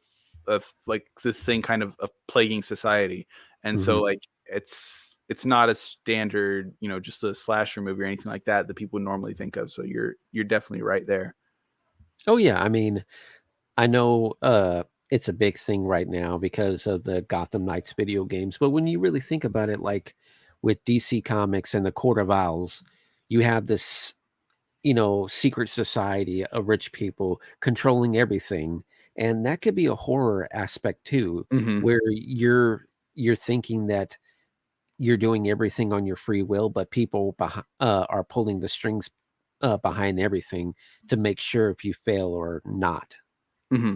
like this thing kind of plaguing society, and so mhm. like it's not a standard, just a slasher movie or anything like that that people would normally think of. So you're definitely right there. Oh yeah, I mean, I know it's a big thing right now because of the Gotham Knights video games, but when you really think about it, like with DC Comics and the Court of Owls, you have this, secret society of rich people controlling everything, and that could be a horror aspect too, Hmm. where you're thinking that you're doing everything on your free will, but people are pulling the strings behind everything to make sure if you fail or not. Hmm.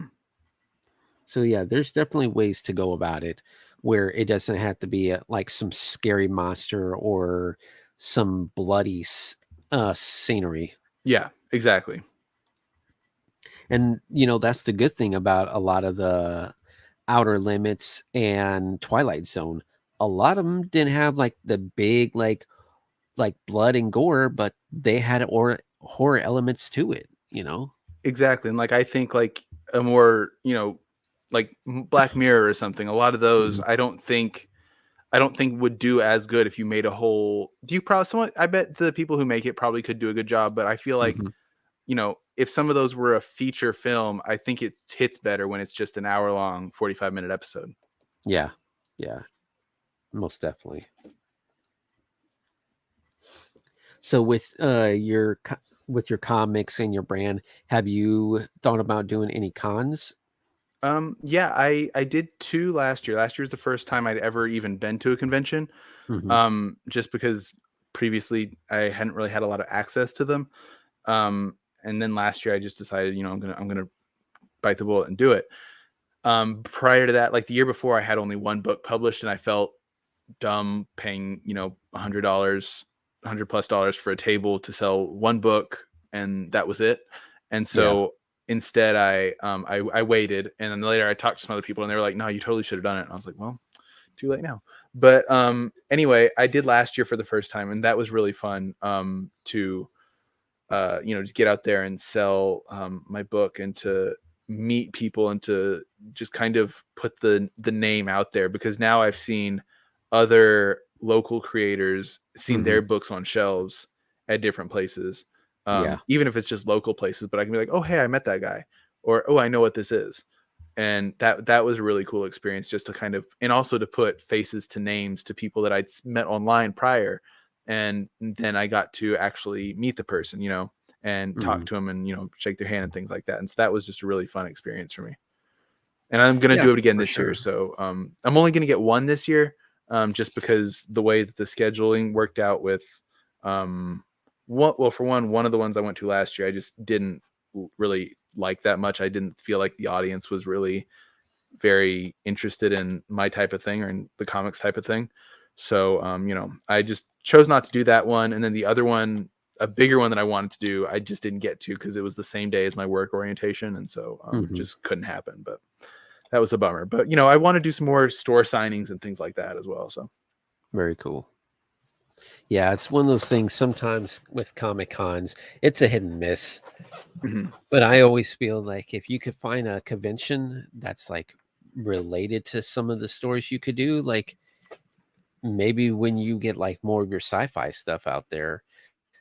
So yeah, there's definitely ways to go about it where it doesn't have to be like some scary monster or some bloody scenery. Yeah, exactly. And that's the good thing about a lot of the Outer Limits and Twilight Zone. A lot of them didn't have like the big like blood and gore, but they had horror elements to it. Exactly. And like, I think like a more, like Black Mirror or something, a lot of those Mhm, I don't think would do as good if you made a whole, do you probably someone I bet the people who make it probably could do a good job, but I feel like, mhm. if some of those were a feature film, I think it hits better when it's just an hour long, 45-minute episode. Yeah. Yeah, most definitely. So with your comics and your brand, have you thought about doing any cons? Yeah, I did two last year. Last year was the first time I'd ever even been to a convention. Hmm. Just because previously I hadn't really had a lot of access to them. And then last year I just decided, I'm gonna bite the bullet and do it. Prior to that, like the year before, I had only one book published, and I felt dumb paying, $100, $100+ for a table to sell one book, and that was it. And Yeah. so instead, I waited, and then later I talked to some other people, and they were like, "No, you totally should have done it." And I was like, "Well, too late now." But anyway, I did last year for the first time, and that was really fun, to just get out there and sell my book, and to meet people, and to just kind of put the name out there, because now I've seen other local creators, seen Hmm. their books on shelves at different places, Yeah. even if it's just local places. But I can be like, "Oh, hey, I met that guy," or, "Oh, I know what this is." And that was a really cool experience, just to kind of, and also to put faces to names to people that I'd met online prior, and then I got to actually meet the person, and talk Hmm. to them, and shake their hand and things like that. And so that was just a really fun experience for me. And I'm gonna Yeah, do it again for this year. sure. So I'm only gonna get one this year, just because the way that the scheduling worked out with um For one of the ones I went to last year, I just didn't really like that much. I didn't feel like the audience was really very interested in my type of thing or in the comics type of thing. So, I just chose not to do that one. And then the other one, a bigger one that I wanted to do, I just didn't get to because it was the same day as my work orientation. And so Hmm. just couldn't happen. But that was a bummer. But, I want to do some more store signings and things like that as well. So, Very cool. Yeah, it's one of those things sometimes with Comic Cons, it's a hit and miss. mhm. But I always feel like if you could find a convention that's like related to some of the stories you could do, like maybe when you get like more of your sci-fi stuff out there,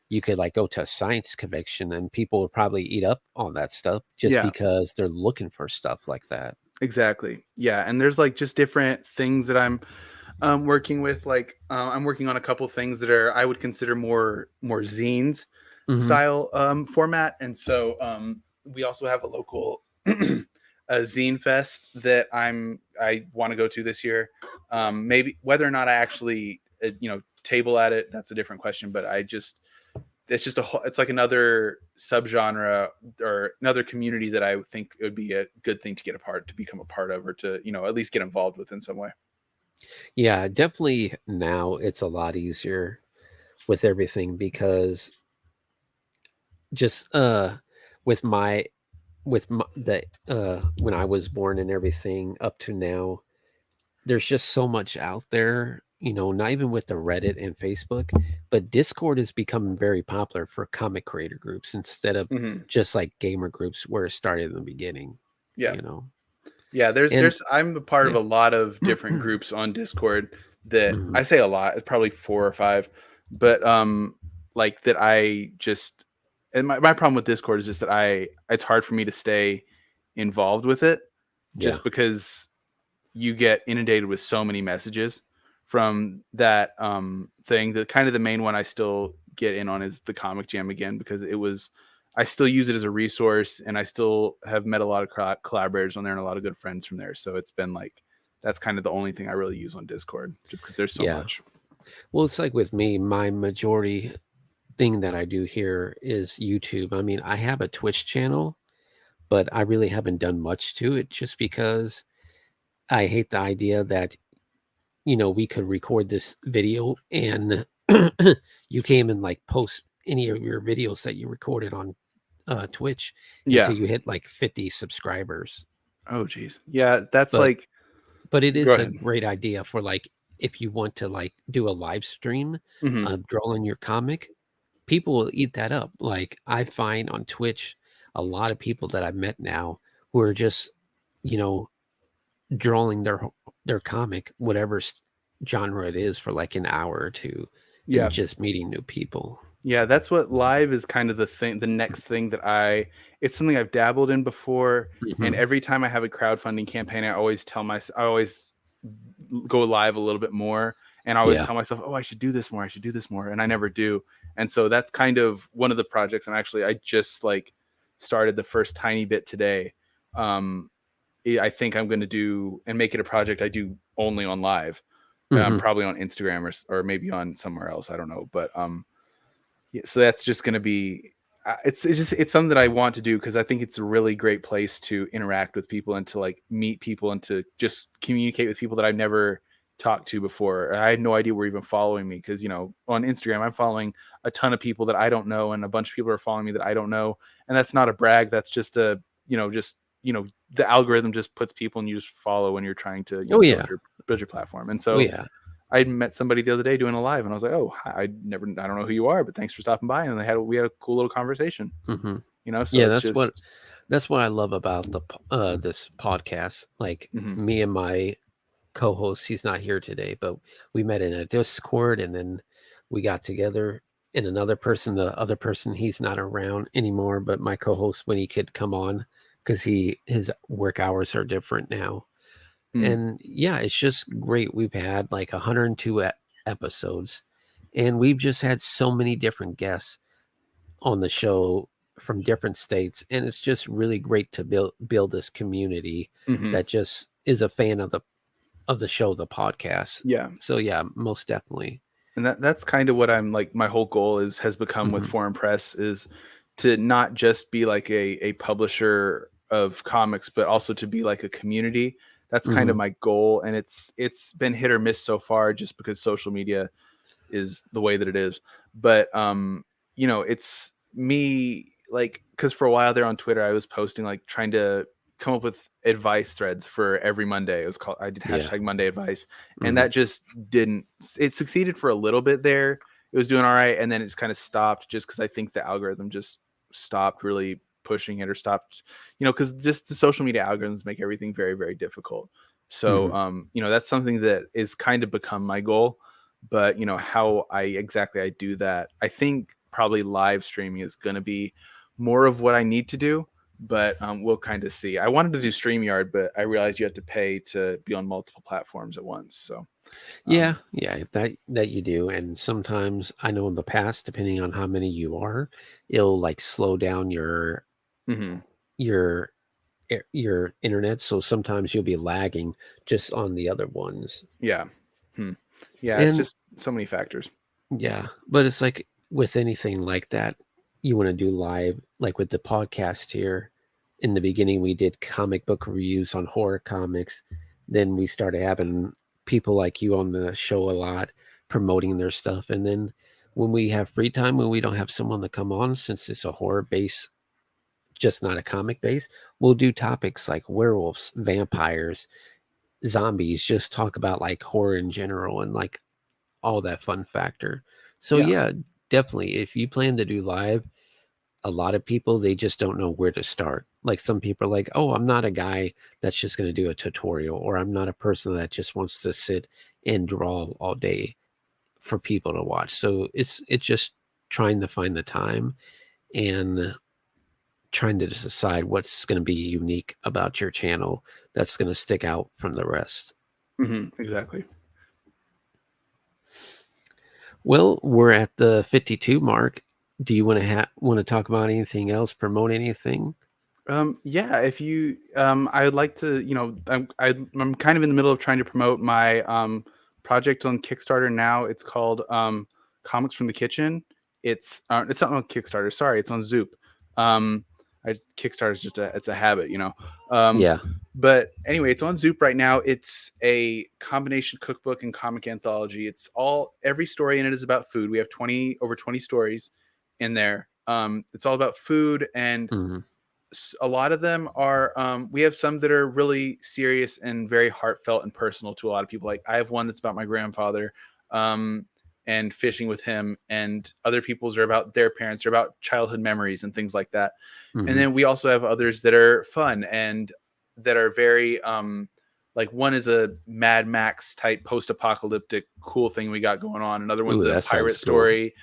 you could like go to a science convention and people would probably eat up on that stuff just Yeah. because they're looking for stuff like that. Exactly. Yeah, and there's like just different things that I'm working with. Like I'm working on a couple things that are I would consider more zines Hmm. style format, and so we also have a local a zine fest that I want to go to this year. Maybe whether or not I actually table at it, that's a different question. But it's just it's like another subgenre or another community that I think it would be a good thing to become a part of, or to at least get involved with in some way. Yeah, definitely now it's a lot easier with everything because just with my the when I was born and everything up to now, there's just so much out there, not even with the Reddit and Facebook, but Discord is becoming very popular for comic creator groups instead of Hmm. just like gamer groups where it started in the beginning, Yeah, you know. yeah. And I'm a part of yeah. a lot of different groups on Discord that Hmm. I say a lot. It's probably 4 or 5, but like that I just and my problem with Discord is just that it's hard for me to stay involved with it, Yeah. just because you get inundated with so many messages from that thing. The kind of the main one I still get in on is the Comic Jam again, because I still use it as a resource, and I still have met a lot of collaborators on there and a lot of good friends from there. So it's been like that's kind of the only thing I really use on Discord, just because there's so Yeah. much. Well, it's like with me, my majority thing that I do here is YouTube. I mean, I have a Twitch channel, but I really haven't done much to it just because I hate the idea that we could record this video and you came and like post any of your videos that you recorded on Twitch Yeah. until you hit like 50 subscribers. Oh, geez. Yeah, that's But like. but it Go is a ahead. great idea for like if you want to like do a live stream Hmm. of drawing your comic, people will eat that up. Like I find on Twitch a lot of people that I've met now who are just, you know, drawing their comic, whatever genre it is, for like an hour or two, and Yeah. just meeting new people. Yeah, that's what live is kind of the next thing that it's something I've dabbled in before. And Hmm. every time I have a crowdfunding campaign, I always go live a little bit more. And I always Yeah. tell myself, oh, I should do this more. I should do this more. And I never do. And so that's kind of one of the projects. And actually, I just like started the first tiny bit today. Um, I think I'm going to do and make it a project I do only on live, Hmm. probably on Instagram or maybe on somewhere else. I don't know. But yeah, so that's just going to be it's something that I want to do because I think it's a really great place to interact with people and to like meet people and to just communicate with people that I've never talked to before. I had no idea were even following me because on Instagram I'm following a ton of people that I don't know, and a bunch of people are following me that I don't know, and that's not a brag. That's just the algorithm just puts people and you just follow when you're trying to Oh build yeah. your platform. And Oh so yeah. I met somebody the other day doing a live, and I was like, "Oh, I don't know who you are, but thanks for stopping by." And we had a cool little conversation, Hmm. So Yeah, it's just. that's what I love about this podcast. Like Mhm. me and my co-host, he's not here today, but we met in a Discord, and then we got together. And another person, the other person, he's not around anymore, but my co-host, when he could come on, because his work hours are different now. Mm. And yeah, it's just great. We've had like 102 episodes, and we've just had so many different guests on the show from different states, and it's just really great to build this community Mhm. that just is a fan of the show, the podcast. Yeah. So yeah, most definitely. And that's kind of what I'm like. My whole goal has become with Hmm. Foreign Press is to not just be like a publisher of comics, but also to be like a community. That's kind of Hmm. my goal, and it's been hit or miss so far, just because social media is the way that it is. But it's me, like, because for a while there on Twitter, I was posting like trying to come up with advice threads for every Monday. It was called, I did Yeah. hashtag Monday advice, and Hmm. that just didn't. It succeeded for a little bit there. It was doing all right, and then it just kind of stopped, just because I think the algorithm just stopped really pushing it, or stopped, because just the social media algorithms make everything very, very difficult. So, Hmm. that's something that is kind of become my goal. But how I do that, I think probably live streaming is going to be more of what I need to do. But we'll kind of see. I wanted to do StreamYard, but I realized you have to pay to be on multiple platforms at once. So Yeah, yeah, that you do. And sometimes I know in the past, depending on how many you are, it'll like slow down mhm. your your internet. So sometimes you'll be lagging just on the other ones. Yeah. Hmm. Yeah, it's And just so many factors. yeah, but it's like with anything like that, you want to do live, like with the podcast here. In the beginning, we did comic book reviews on horror comics. Then we started having people like you on the show a lot, promoting their stuff. And then when we have free time, when we don't have someone to come on, since it's a horror base, just not a comic base, we'll do topics like werewolves, vampires, zombies, just talk about like horror in general and like all that fun factor. So Yeah. yeah, definitely. If you plan to do live, a lot of people they just don't know where to start. Like some people are like, "Oh, I'm not a guy that's just going to do a tutorial, or I'm not a person that just wants to sit and draw all day for people to watch." So it's just trying to find the time and trying to just decide what's going to be unique about your channel that's going to stick out from the rest. Exactly. Well, we're at the 52 mark. Do you want to talk about anything else, promote anything? Yeah, if you, I would like to, I'm kind of in the middle of trying to promote my project on Kickstarter now. It's called Comics from the Kitchen. It's not on Kickstarter. Sorry, it's on Zoop. Um, Kickstarter is just it's a habit, Um, Yeah. but anyway, it's on Zoop right now. It's a combination cookbook and comic anthology. Every story in it is about food. We have over 20 stories in there. It's all about food, and Hmm. a lot of them are we have some that are really serious and very heartfelt and personal to a lot of people. Like I have one that's about my grandfather, um, and fishing with him, and other people's are about their parents, or about childhood memories and things like that. And Hmm. then we also have others that are fun and that are very like, one is a Mad Max type post-apocalyptic cool thing we got going on. Another one's Ooh, a that pirate sounds cool. story,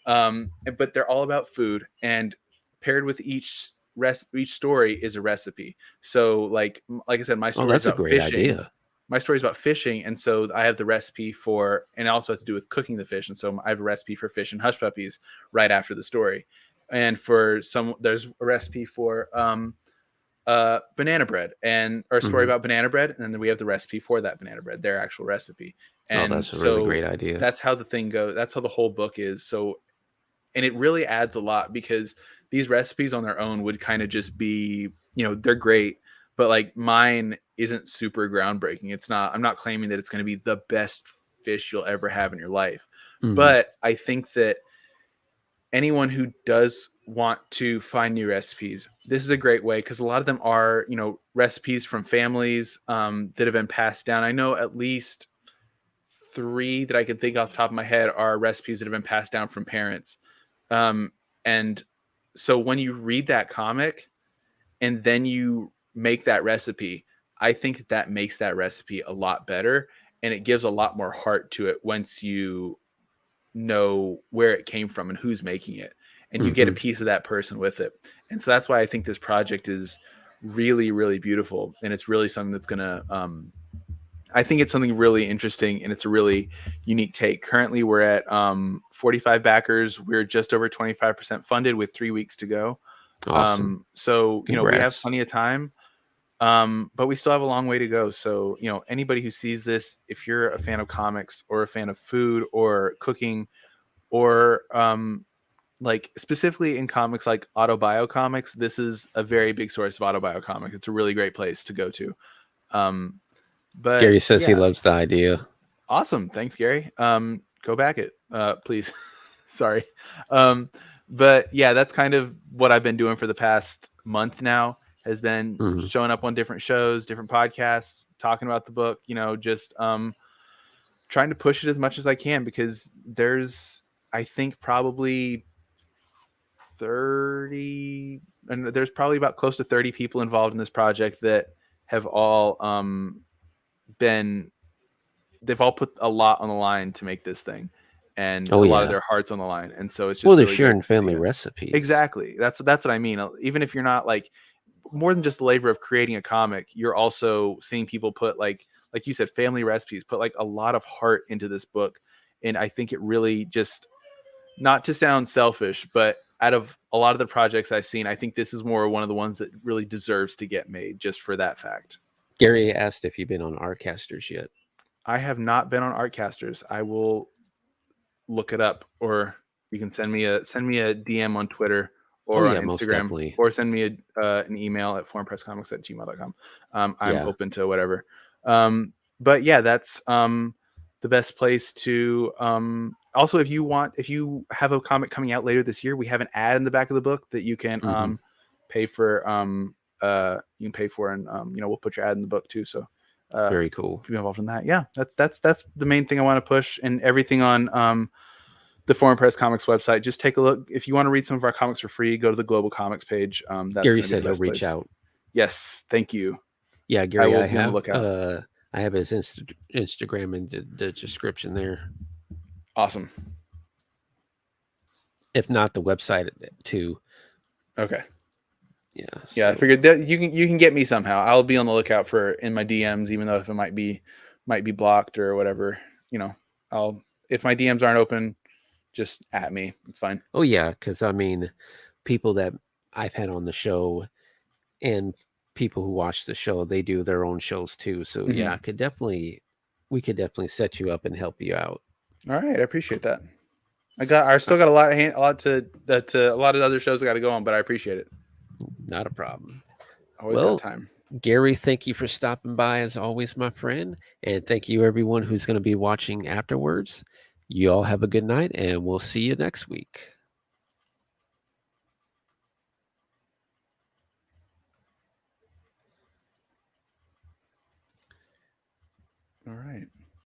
but they're all about food, and paired with each story is a recipe. So like I said, my Oh, story is that's a about great fishing. idea. My story is about fishing, and so I have the recipe for, and it also has to do with cooking the fish. And so I have a recipe for fish and hush puppies right after the story. And for some, there's a recipe for banana bread, and our story Hmm. about banana bread, and then we have the recipe for that banana bread, their actual recipe. Oh, And that's a really so great idea. that's how the thing goes. That's how the whole book is. So, and it really adds a lot, because these recipes on their own would kind of just be, they're great, but like mine isn't super groundbreaking. I'm not claiming that it's going to be the best fish you'll ever have in your life. Hmm. But I think that anyone who does want to find new recipes, this is a great way, because a lot of them are, recipes from families that have been passed down. I know at least three that I can think off the top of my head are recipes that have been passed down from parents. Um, and so when you read that comic and then you make that recipe, I think that makes that recipe a lot better, and it gives a lot more heart to it once you know where it came from and who's making it, and you get a Hmm. piece of that person with it. And so that's why I think this project is really, really beautiful, and it's really something that's going to I think it's something really interesting, and it's a really unique take. Currently, we're at 45 backers. We're just over 25% funded with 3 weeks to go. Awesome. So we have Congrats. plenty of time. But we still have a long way to go. So, anybody who sees this, if you're a fan of comics or a fan of food or cooking or like specifically in comics like autobio comics, this is a very big source of autobio comics. It's a really great place to go to. But Gary says he yeah, loves the idea. awesome. Thanks, Gary. Go back it, please. Sorry. But yeah, that's kind of what I've been doing for the past month now, has been Mhm. showing up on different shows, different podcasts, talking about the book, just trying to push it as much as I can, because there's, I think, probably 30, and there's probably about close to 30 people involved in this project that have all been, they've all put a lot on the line to make this thing, and Oh a lot of yeah. their hearts on the line. And so it's Well, just they're really great sharing to see family it. recipes. Exactly. That's what I mean. Even if you're not like, more than just the labor of creating a comic, you're also seeing people put like you said, family recipes, put like a lot of heart into this book. And I think it really just, not to sound selfish, but out of a lot of the projects I've seen, I think this is more one of the ones that really deserves to get made, just for that fact. Gary asked if you've been on Artcasters yet. I have not been on Artcasters. I will look it up, or you can send me a DM on Twitter Oh or on yeah, most Instagram, definitely. or send me an email at foreignpresscomics@gmail.com. I'm Yeah. open to whatever. But yeah, that's the best place to. Also, if you have a comic coming out later this year, we have an ad in the back of the book that you can Mhm. pay for. You can pay for, and we'll put your ad in the book too. So Very cool. be involved in that. Yeah, that's the main thing I want to push, and everything on the Foreign Press Comics website. Just take a look. If you want to read some of our comics for free, go to the Global Comics page. That's Gary going to be said the he'll best reach place. out. Yes, thank you. Yeah, I Gary, will be on the lookout. I have his Instagram in the description there. Awesome. If not, the website too. Okay. Yeah. Yeah, I So figured that you can get me somehow. I'll be on the lookout for in my DMs, even though if it might be blocked or whatever. I'll, if my DMs aren't open, just at me. It's fine. oh yeah, because I mean, people that I've had on the show and people who watch the show, they do their own shows too. So Mm-hmm. yeah, we could definitely set you up and help you out. All right, I appreciate that. I still got a lot to a lot of other shows I got to go on, but I appreciate it. Not a problem. Always got Well, time. Gary, thank you for stopping by as always, my friend. And thank you, everyone who's going to be watching afterwards. You all have a good night, and we'll see you next week.